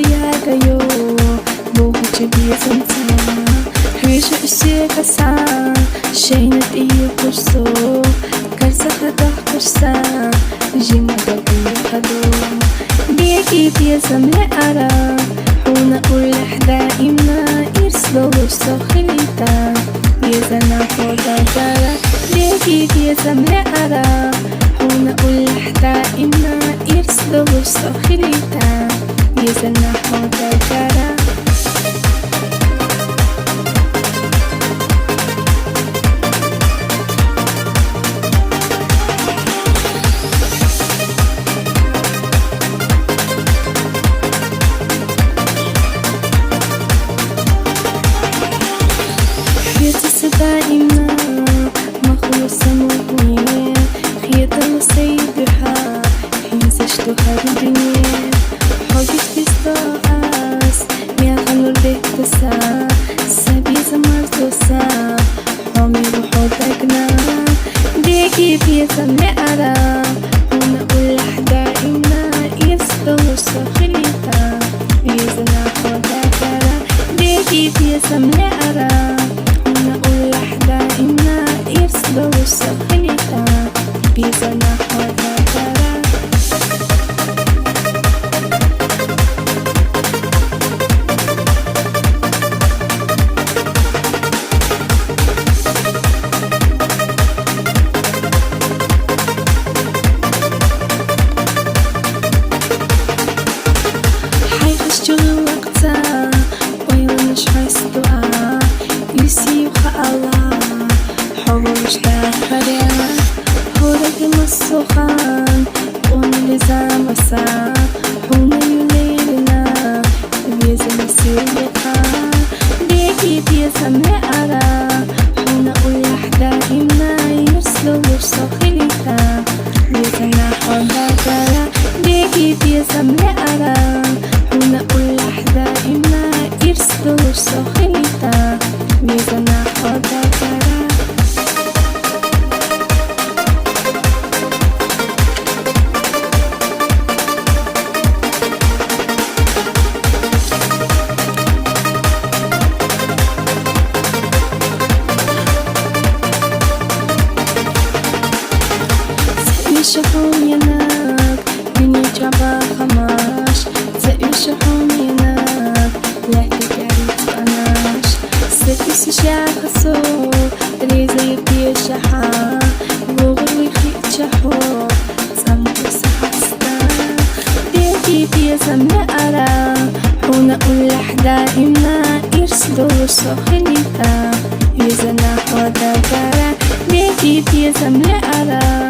zagayo buhuce biyazanta Hrisha ishe kasa shainat iyo kurso Karsa khadah kursa jima gabiyo khado Biyaki biyazam le ara Huna ulah daima irslo wurso khilita Biyazana khoda jara Biyaki biyazam le ara Huna ulah daima irslo wurso khilita Biyazana khoda jara دائما مخلوصة مغنية خيط وسيدها حين زشتها الدنيا حبي تستوقس يا غنور بيتسا سبي زمرتوسا حومي وحوضكنا بيكي بيزم لأرى ونقول دائما يستوى خليتا بيزنا حوضكنا بيكي بيزم لأرى دائما يرسلوا السخنيتا بيزنا حوضا ترى حيخش وقتها ويونش حيستوى يسي وخالا حوش داخليا هورك مسوخان ونلزام مسا حونا يليلنا بيزم سيريقا بيكي بيزم لأرى حونا أولح دائما يرسلو ورسو خليتا بيزنا حوضا ترى بيكي بيزم لأرى حونا أولح دائما يرسلو ورسو خليتا بيزنا حوضا ترى يشحون يناك بني جابا خماش يشحون يناك لا يقعد فناش ستيس شاخصو ريزي يبدي شحا وغلي خيط شحو سمتو سحستا بيكي بيزم لأرى حونا أولح دائما يرسلو سخليتا يزنا حوضا كارا بيكي بيزم لأرى